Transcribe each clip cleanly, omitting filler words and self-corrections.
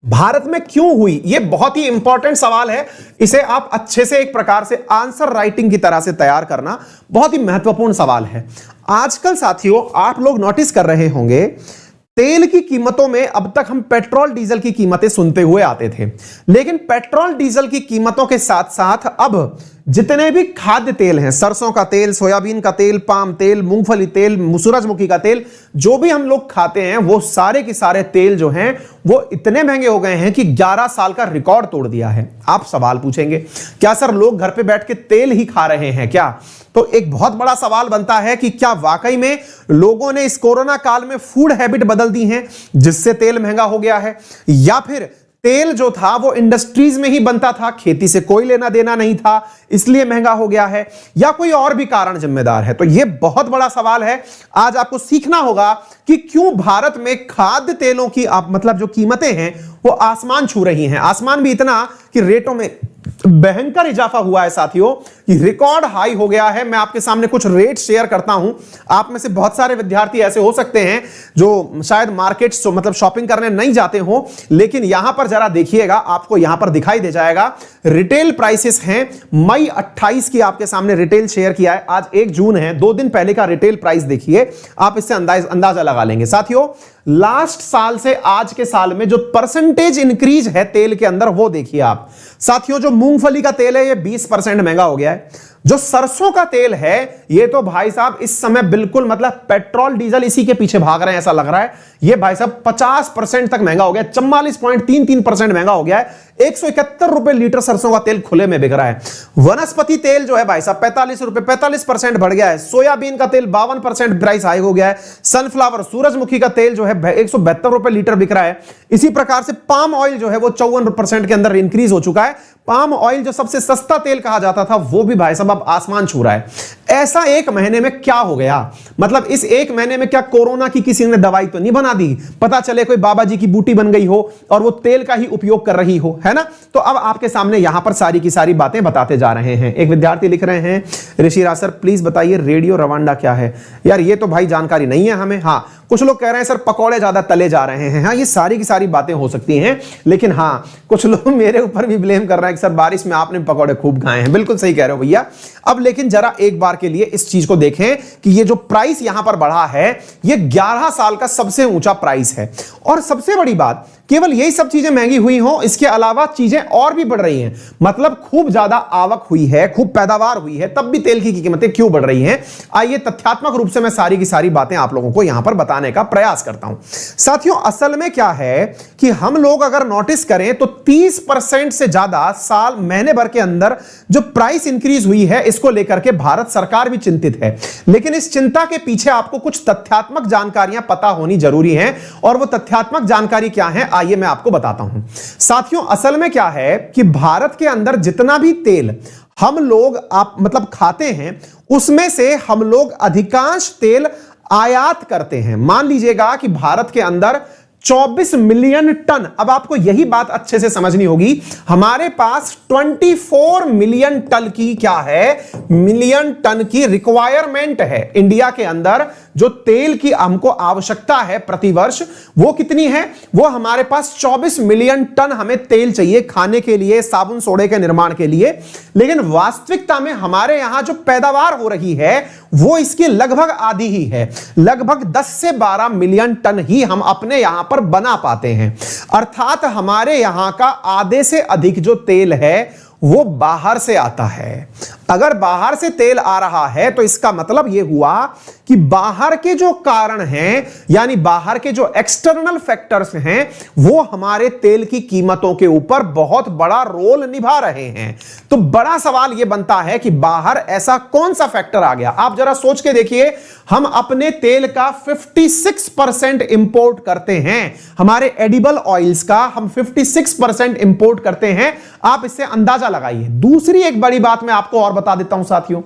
भारत में क्यों हुई? यह बहुत ही इंपॉर्टेंट सवाल है। इसे आप अच्छे से एक प्रकार से आंसर राइटिंग की तरह से तैयार करना बहुत ही महत्वपूर्ण सवाल है। आजकल साथियों आप लोग नोटिस कर रहे होंगे, तेल की कीमतों में अब तक हम पेट्रोल डीजल की कीमतें सुनते हुए आते थे, लेकिन पेट्रोल डीजल की कीमतों के साथ साथ अब जितने भी खाद्य तेल हैं, सरसों का तेल, सोयाबीन का तेल, पाम तेल, मूंगफली तेल, सूरजमुखी का तेल, जो भी हम लोग खाते हैं वो सारे के सारे तेल जो हैं वो इतने महंगे हो गए हैं कि 11 साल का रिकॉर्ड तोड़ दिया है। आप सवाल पूछेंगे, क्या सर लोग घर पे बैठ के तेल ही खा रहे हैं क्या? तो एक बहुत बड़ा सवाल बनता है कि क्या वाकई में लोगों ने इस कोरोना काल में फूड हैबिट बदल दी हैं जिससे तेल महंगा हो गया है, या फिर तेल जो था वो इंडस्ट्रीज में ही बनता था, खेती से कोई लेना देना नहीं था इसलिए महंगा हो गया है, या कोई और भी कारण जिम्मेदार है? तो यह बहुत बड़ा सवाल है। आज आपको सीखना होगा कि क्यों भारत में खाद्य तेलों की मतलब जो कीमतें हैं वो आसमान छू रही हैं। आसमान भी इतना कि रेटों में भयंकर इजाफा हुआ है साथियों, कि रिकॉर्ड हाई हो गया है। मैं आपके सामने कुछ रेट शेयर करता हूं। आप में से बहुत सारे विद्यार्थी ऐसे हो सकते हैं जो शायद मार्केट मतलब शॉपिंग करने नहीं जाते हो, लेकिन यहां पर जरा देखिएगा, आपको यहां पर दिखाई दे जाएगा रिटेल प्राइसेस हैं। मई 28 की आपके सामने रिटेल शेयर किया है, आज 1 जून है, 2 दिन पहले का रिटेल प्राइस देखिए, आप इससे अंदाजा लगा लेंगे। साथियों लास्ट साल से आज के साल में जो परसेंटेज इंक्रीज है तेल के अंदर वो देखिए आप। साथियों जो मूंगफली का तेल है ये 20% महंगा हो गया है। जो सरसों का तेल है ये तो भाई साहब इस समय बिल्कुल मतलब पेट्रोल डीजल इसी के पीछे भाग रहे हैं ऐसा लग रहा है। ये भाई साहब 50% तक महंगा हो गया, 44.33% महंगा हो गया है। 171 रुपए लीटर सरसों का तेल खुले में बिक रहा है। वनस्पति तेल जो है भाई साहब 45 रुपए, 45% बढ़ गया है। सोयाबीन का तेल 52% प्राइस हाई हो गया है। सनफ्लावर सूरजमुखी का तेल जो है 172 रुपए लीटर बिक रहा है। इसी प्रकार से पाम ऑयल जो है वो 54% के अंदर इंक्रीज हो चुका है। पाम ऑयल जो सबसे सस्ता तेल कहा जाता था वो भी भाई साहब अब आसमान छू रहा है। ऐसा 1 महीने में क्या हो गया? मतलब इस 1 महीने में क्या कोरोना की किसी ने दवाई तो नहीं बना दी? पता चले कोई बाबा जी की बूटी बन गई हो और वो तेल का ही उपयोग कर रही हो, है ना? तो अब आपके सामने यहां पर सारी की सारी बातें बताते जा रहे हैं। एक विद्यार्थी लिख रहे हैं, ऋषिराज सर प्लीज बताइए रेडियो रवांडा क्या है? यार ये तो भाई जानकारी नहीं है हमें। हाँ कुछ लोग कह रहे हैं सर पकौड़े ज्यादा तले जा रहे हैं। हाँ ये सारी की सारी बातें हो सकती हैं, लेकिन हाँ कुछ लोग मेरे ऊपर भी ब्लेम कर रहे हैं कि सर बारिश में आपने पकौड़े खूब खाए हैं। बिल्कुल सही कह रहे हो भैया। अब लेकिन जरा एक बार के लिए इस चीज को देखें कि ये जो प्राइस यहां पर बढ़ा है ये 11 साल का सबसे ऊंचा प्राइस है। और सबसे बड़ी बात, केवल यही सब चीजें महंगी हुई हो, इसके अलावा चीजें और भी बढ़ रही हैं। मतलब खूब ज्यादा आवक हुई है, खूब पैदावार हुई है, तब भी तेल की कीमतें क्यों बढ़ रही हैं? आइए तथ्यात्मक रूप से मैं सारी की सारी बातें आप लोगों को यहां पर बताने का प्रयास करता हूं। साथियों असल में क्या है कि हम लोग अगर नोटिस करें तो 30% से ज्यादा साल महीने भर के अंदर जो प्राइस इंक्रीज हुई है इसको लेकर के भारत सरकार भी चिंतित है। लेकिन इस चिंता के पीछे आपको कुछ तथ्यात्मक जानकारियां पता होनी जरूरी है, और वो तथ्यात्मक जानकारी क्या है आइए मैं आपको बताता हूं। साथियों असल में क्या है कि भारत के अंदर जितना भी तेल हम लोग मतलब खाते हैं उसमें से हम लोग अधिकांश तेल आयात करते हैं। मान लीजिएगा कि भारत के अंदर 24 मिलियन टन, अब आपको यही बात अच्छे से समझनी होगी, हमारे पास 24 मिलियन टन की क्या है, मिलियन टन की रिक्वायरमेंट है। इंडिया के अंदर जो तेल की हमको आवश्यकता है प्रतिवर्ष वो कितनी है? वो हमारे पास 24 मिलियन टन हमें तेल चाहिए खाने के लिए, साबुन सोडे के निर्माण के लिए। लेकिन वास्तविकता में हमारे यहां जो पैदावार हो रही है वो इसकी लगभग आधी ही है। लगभग 10 से 12 मिलियन टन ही हम अपने यहां पर बना पाते हैं। अर्थात हमारे यहां का आधे से अधिक जो तेल है वो बाहर से आता है। अगर बाहर से तेल आ रहा है तो इसका मतलब यह हुआ कि बाहर के जो कारण हैं, यानी बाहर के जो एक्सटर्नल फैक्टर्स हैं, वो हमारे तेल की कीमतों के ऊपर बहुत बड़ा रोल निभा रहे हैं। तो बड़ा सवाल यह बनता है कि बाहर ऐसा कौन सा फैक्टर आ गया? आप जरा सोच के देखिए, हम अपने तेल का 56% इंपोर्ट करते हैं। हमारे एडिबल ऑयल्स का हम 56% इंपोर्ट करते हैं। आप इससे अंदाजा लगाइए। दूसरी एक बड़ी बात मैं आपको और बता देता हूं साथियों,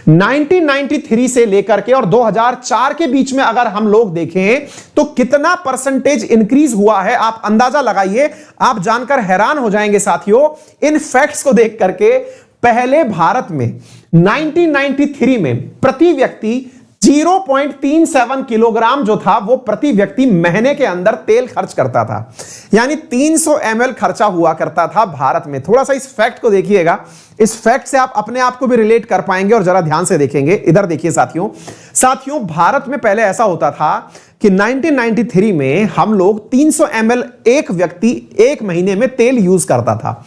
1993 से लेकर के और 2004 के बीच में अगर हम लोग देखें तो कितना परसेंटेज इंक्रीज हुआ है आप अंदाजा लगाइए। आप जानकर हैरान हो जाएंगे साथियों इन फैक्ट्स को देख करके। पहले भारत में 1993 में प्रति व्यक्ति 0.37 किलोग्राम जो था वो प्रति व्यक्ति महीने के अंदर तेल खर्च करता था, यानी 300 ml खर्चा हुआ करता था भारत में। थोड़ा सा इस फैक्ट को देखिएगा, इस फैक्ट से आप अपने आप को भी रिलेट कर पाएंगे और जरा ध्यान से देखेंगे। इधर देखिए साथियों, भारत में पहले ऐसा होता था कि 1993 में हम लोग 300 ml एक व्यक्ति एक महीने में तेल यूज करता था।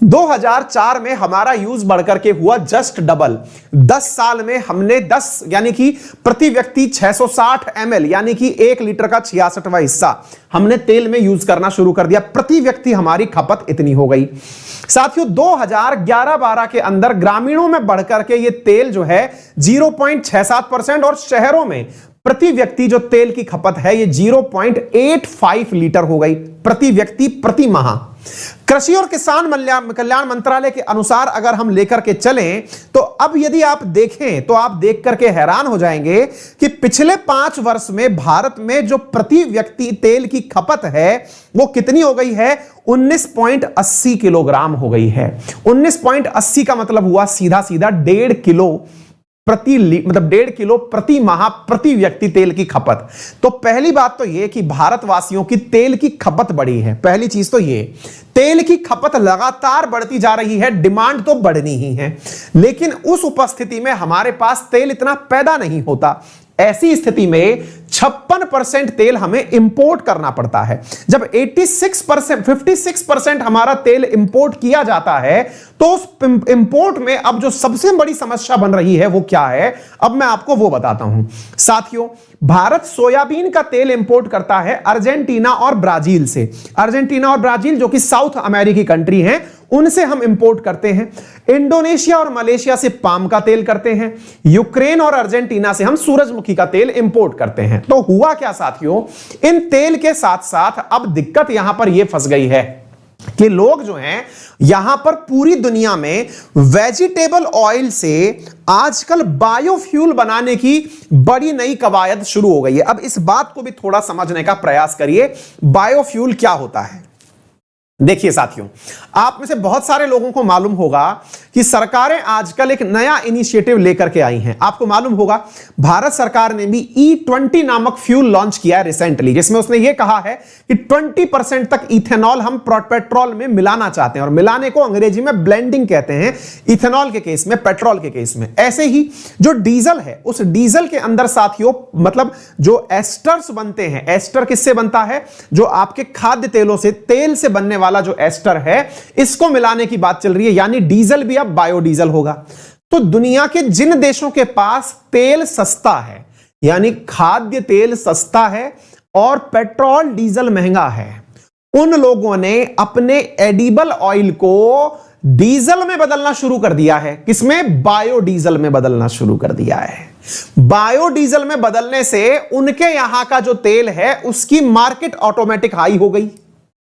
2004 में हमारा यूज बढ़कर के हुआ जस्ट डबल। 10 साल में हमने 10 यानी कि प्रति व्यक्ति 660 ml यानी कि 1 लीटर का 66वां हिस्सा हमने तेल में यूज करना शुरू कर दिया। प्रति व्यक्ति हमारी खपत इतनी हो गई। साथियों 2011-12 के अंदर ग्रामीणों में बढ़कर के ये तेल जो है 0.67% और शहरों में प्रति व्यक्ति जो तेल की खपत है ये 0.85 लीटर हो गई प्रति व्यक्ति प्रति माह। कृषि और किसान कल्याण मंत्रालय के अनुसार अगर हम लेकर के चलें तो अब यदि आप देखें तो आप देख करके हैरान हो जाएंगे कि पिछले 5 वर्ष में भारत में जो प्रति व्यक्ति तेल की खपत है वो कितनी हो गई है, 19.80 किलोग्राम हो गई है। 19.80 का मतलब हुआ सीधा सीधा 1.5 किलो मतलब 1.5 किलो प्रति माह प्रति व्यक्ति तेल की खपत। तो पहली बात तो यह कि भारतवासियों की तेल की खपत बढ़ी है। पहली चीज तो ये, तेल की खपत लगातार बढ़ती जा रही है, डिमांड तो बढ़नी ही है, लेकिन उस उपस्थिति में हमारे पास तेल इतना पैदा नहीं होता। ऐसी स्थिति में 56% तेल हमें इंपोर्ट करना पड़ता है। जब 56% हमारा तेल इंपोर्ट किया जाता है तो उस इंपोर्ट में अब जो सबसे बड़ी समस्या बन रही है वो क्या है, अब मैं आपको वो बताता हूं। साथियों, भारत सोयाबीन का तेल इंपोर्ट करता है अर्जेंटीना और ब्राजील से। अर्जेंटीना और ब्राजील जो कि साउथ अमेरिकी कंट्री हैं, उनसे हम इंपोर्ट करते हैं। इंडोनेशिया और मलेशिया से पाम का तेल करते हैं। यूक्रेन और अर्जेंटीना से हम सूरजमुखी का तेल इंपोर्ट करते हैं। तो हुआ क्या साथियों, इन तेल के साथ साथ अब दिक्कत यहां पर यह फंस गई है कि लोग जो हैं यहां पर पूरी दुनिया में वेजिटेबल ऑयल से आजकल बायोफ्यूल बनाने की बड़ी नई कवायद शुरू हो गई है। अब इस बात को भी थोड़ा समझने का प्रयास करिए, बायोफ्यूल क्या होता है। देखिए साथियों, आप में से बहुत सारे लोगों को मालूम होगा कि सरकारें आजकल एक नया इनिशिएटिव लेकर के आई हैं। आपको मालूम होगा भारत सरकार ने भी E20 नामक फ्यूल लॉन्च किया है रिसेंटली, जिसमें उसने यह कहा है कि 20% तक इथेनॉल हम पेट्रोल में मिलाना चाहते हैं, और मिलाने को अंग्रेजी में ब्लेंडिंग कहते हैं, इथेनॉल के केस में, पेट्रोल के केस में। ऐसे ही जो डीजल है, उस डीजल के अंदर साथियों मतलब जो एस्टर्स बनते हैं, एस्टर किससे बनता है, जो आपके खाद्य तेलों से, तेल से बनने वाला जो एस्टर है, इसको मिलाने की बात चल रही है, यानी डीजल भी अब बायोडीजल होगा। तो दुनिया के जिन देशों के पास तेल सस्ता है, यानी खाद्य तेल सस्ता है और पेट्रोल डीजल महंगा है, उन लोगों ने अपने एडिबल ऑयल को डीजल में बदलना शुरू कर दिया है। किसमें, बायोडीजल में बदलना शुरू कर दिया है। बायोडीजल में बदलने से उनके यहां का जो तेल है उसकी मार्केट ऑटोमेटिक हाई हो गई।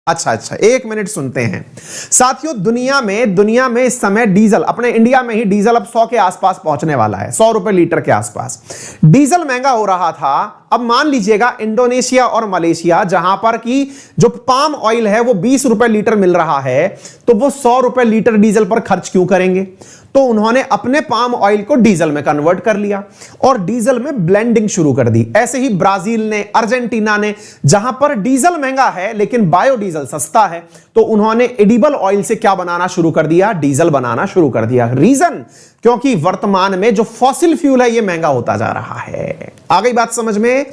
अच्छा, एक मिनट सुनते हैं साथियों। दुनिया में इस समय डीजल, अपने इंडिया में ही डीजल अब 100 के आसपास पहुंचने वाला है, 100 रुपए लीटर के आसपास। डीजल महंगा हो रहा था। अब मान लीजिएगा इंडोनेशिया और मलेशिया, जहां पर की जो पाम ऑयल है वो 20 रुपए लीटर मिल रहा है, तो वो 100 रुपए लीटर डीजल पर खर्च क्यों करेंगे। तो उन्होंने अपने पाम ऑयल को डीजल में कन्वर्ट कर लिया और डीजल में ब्लेंडिंग शुरू कर दी। ऐसे ही ब्राजील ने, अर्जेंटीना ने, जहां पर डीजल महंगा है लेकिन बायोडीजल सस्ता है, तो उन्होंने एडिबल ऑयल से क्या बनाना शुरू कर दिया, डीजल बनाना शुरू कर दिया। रीजन, क्योंकि वर्तमान में जो फॉसिल फ्यूल है ये महंगा होता जा रहा है। आ गई बात समझ में।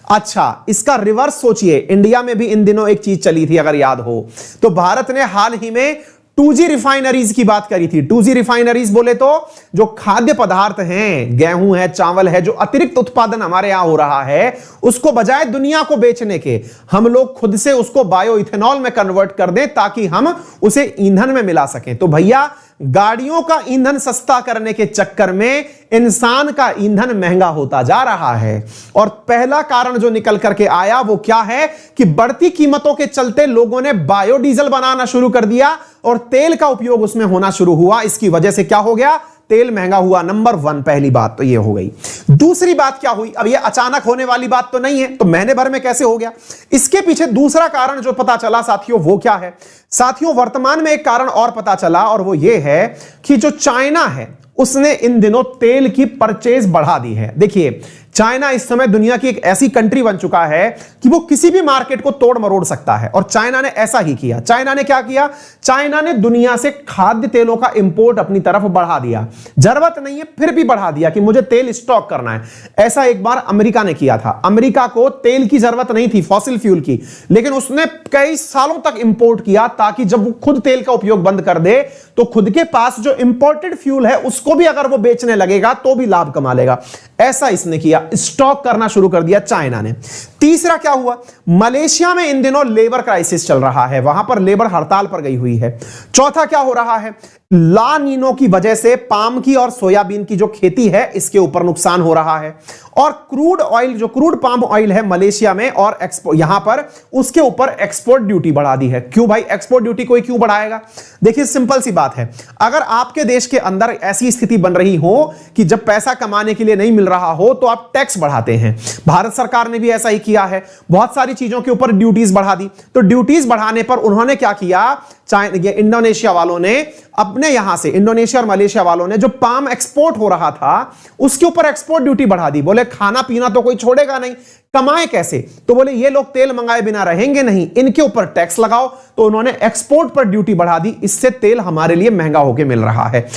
अच्छा, इसका रिवर्स सोचिए, इंडिया में भी इन दिनों एक चीज चली थी, अगर याद हो तो भारत ने हाल ही में 2G रिफाइनरीज की बात करी थी। 2G रिफाइनरीज बोले तो जो खाद्य पदार्थ हैं, गेहूं है, चावल है, जो अतिरिक्त उत्पादन हमारे यहां हो रहा है, उसको बजाय दुनिया को बेचने के हम लोग खुद से उसको बायो इथेनॉल में कन्वर्ट कर दें ताकि हम उसे ईंधन में मिला सकें। तो भैया, गाड़ियों का ईंधन सस्ता करने के चक्कर में इंसान का ईंधन महंगा होता जा रहा है। और पहला कारण जो निकल करके आया वो क्या है कि बढ़ती कीमतों के चलते लोगों ने बायोडीजल बनाना शुरू कर दिया और तेल का उपयोग उसमें होना शुरू हुआ। इसकी वजह से क्या हो गया, तेल महंगा हुआ। नंबर 1 पहली बात तो यह हो गई। दूसरी बात क्या हुई, अब यह अचानक होने वाली बात तो नहीं है, तो महीने भर में कैसे हो गया। इसके पीछे दूसरा कारण जो पता चला साथियों वो क्या है। साथियों, वर्तमान में एक कारण और पता चला और वो ये है कि जो चाइना है उसने इन दिनों तेल की परचेज बढ़ा दी है। देखिए, चाइना इस समय दुनिया की एक ऐसी कंट्री बन चुका है कि वो किसी भी मार्केट को तोड़ मरोड़ सकता है, और चाइना ने ऐसा ही किया। चाइना ने क्या किया? चाइना ने दुनिया से खाद्य तेलों का इंपोर्ट अपनी तरफ बढ़ा दिया। जरूरत नहीं है फिर भी बढ़ा दिया कि मुझे तेल स्टॉक करना है। ऐसा एक बार अमेरिका ने किया था। अमेरिका को तेल की जरूरत नहीं थी, फॉसिल फ्यूल की, लेकिन उसने कई सालों तक इंपोर्ट किया ताकि जब वो खुद तेल का उपयोग बंद कर दे तो खुद के पास जो इंपोर्टेड फ्यूल है उसको भी अगर वो बेचने लगेगा तो भी लाभ कमा लेगा। ऐसा इसने किया, स्टॉक करना शुरू कर दिया चाइना ने। तीसरा क्या हुआ? मलेशिया में इन दिनों लेबर क्राइसिस चल रहा है, वहां पर लेबर हड़ताल पर गई हुई है। चौथा क्या हो रहा है? ला नीनो की वजह से पाम की और सोयाबीन की जो खेती है इसके ऊपर नुकसान हो रहा है, और क्रूड ऑयल, जो क्रूड पाम ऑयल है मलेशिया में और यहां पर, उसके ऊपर एक्सपोर्ट ड्यूटी बढ़ा दी है। क्यों भाई एक्सपोर्ट ड्यूटी कोई क्यों बढ़ाएगा? देखिए सिंपल सी बात है, अगर आपके देश के अंदर ऐसी स्थिति बन रही हो कि जब पैसा कमाने के लिए नहीं मिल रहा हो तो आप टैक्स बढ़ाते हैं। भारत सरकार ने भी ऐसा ही किया है, बहुत सारी चीजों के ऊपर ड्यूटीज बढ़ा दी। तो ड्यूटीज बढ़ाने पर उन्होंने क्या किया? इंडोनेशिया वालों ने अपने यहां से, इंडोनेशिया और मलेशिया वालों ने जो पाम एक्सपोर्ट हो रहा था उसके ऊपर एक्सपोर्ट ड्यूटी बढ़ा दी। बोले खाना पीना तो कोई छोड़ेगा नहीं, कमाए कैसे? तो बोले ये लोग तेल मंगाए बिना रहेंगे नहीं, इनके ऊपर टैक्स लगाओ। तो उन्होंने एक्सपोर्ट पर ड्यूटी बढ़ा दी, इससे तेल हमारे लिए महंगा होकर मिल रहा है।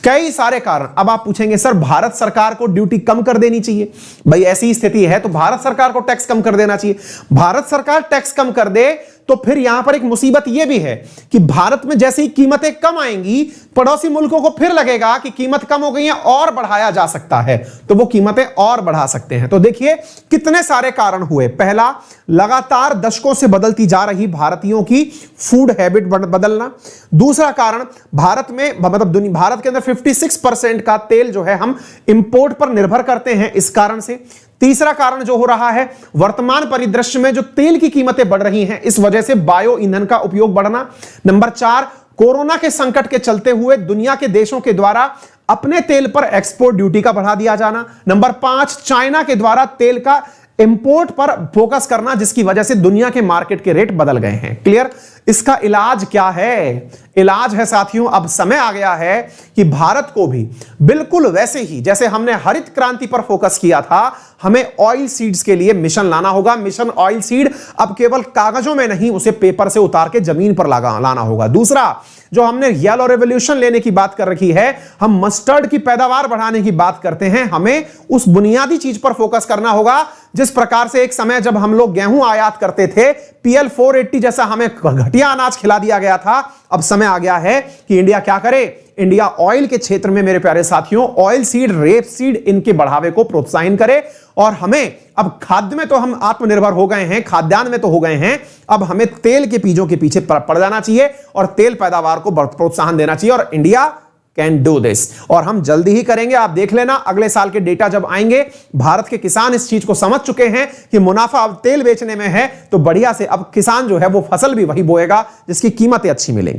कई सारे कारण। अब आप पूछेंगे सर भारत सरकार को ड्यूटी कम कर देनी चाहिए। भाई ऐसी स्थिति है तो भारत सरकार को टैक्स कम कर देना चाहिए। भारत सरकार टैक्स कम कर दे तो फिर यहां पर एक मुसीबत यह भी है कि भारत में जैसे ही कीमतें कम आएंगी पड़ोसी मुल्कों को फिर लगेगा कि कीमत कम हो गई है और बढ़ाया जा सकता है, तो वो कीमतें और बढ़ा सकते हैं। तो देखिए कितने सारे कारण हुए। पहला, लगातार दशकों से बदलती जा रही भारतीयों की फूड हैबिट बदलना। दूसरा कारण, भारत में मतलब भारत के अंदर 56% का तेल जो है हम इंपोर्ट पर निर्भर करते हैं, इस कारण से। तीसरा कारण जो हो रहा है, वर्तमान परिदृश्य में जो तेल की कीमतें बढ़ रही हैं इस वजह से बायो ईंधन का उपयोग बढ़ना। नंबर 4, कोरोना के संकट के चलते हुए दुनिया के देशों के द्वारा अपने तेल पर एक्सपोर्ट ड्यूटी का बढ़ा दिया जाना। नंबर 5, चाइना के द्वारा तेल का इंपोर्ट पर फोकस करना, जिसकी वजह से दुनिया के मार्केट के रेट बदल गए हैं। क्लियर? इसका इलाज क्या है? इलाज है साथियों, अब समय आ गया है कि भारत को भी बिल्कुल वैसे ही जैसे हमने हरित क्रांति पर फोकस किया था, हमें ऑयल सीड्स के लिए मिशन लाना होगा। मिशन ऑयल सीड अब केवल कागजों में नहीं, उसे पेपर से उतार के जमीन पर लाना होगा। दूसरा, जो हमने येलो रेवोल्यूशन लेने की बात कर रखी है, हम मस्टर्ड की पैदावार बढ़ाने की बात करते हैं, हमें उस बुनियादी चीज पर फोकस करना होगा जिस प्रकार से एक समय जब हम लोग गेहूं आयात करते थे, PL 480 जैसा हमें घटिया अनाज खिला दिया गया था। अब समय आ गया है कि इंडिया क्या करे? इंडिया ऑयल के क्षेत्र में मेरे प्यारे साथियों ऑयल सीड, रेप सीड, इनके बढ़ावे को प्रोत्साहन करे। और हमें अब खाद्य में तो हम आत्मनिर्भर हो गए हैं, खाद्यान्न में तो हो गए हैं, अब हमें तेल के बीजों के पीछे पड़ जाना चाहिए और तेल पैदावार को प्रोत्साहन देना चाहिए, और इंडिया कैन डू दिस। और हम जल्दी ही करेंगे। आप देख लेना अगले साल के डेटा जब आएंगे, भारत के किसान इस चीज को समझ चुके हैं कि मुनाफा अब तेल बेचने में है, तो बढ़िया से अब किसान जो है वो फसल भी वही बोएगा जिसकी कीमतें अच्छी मिलेंगी।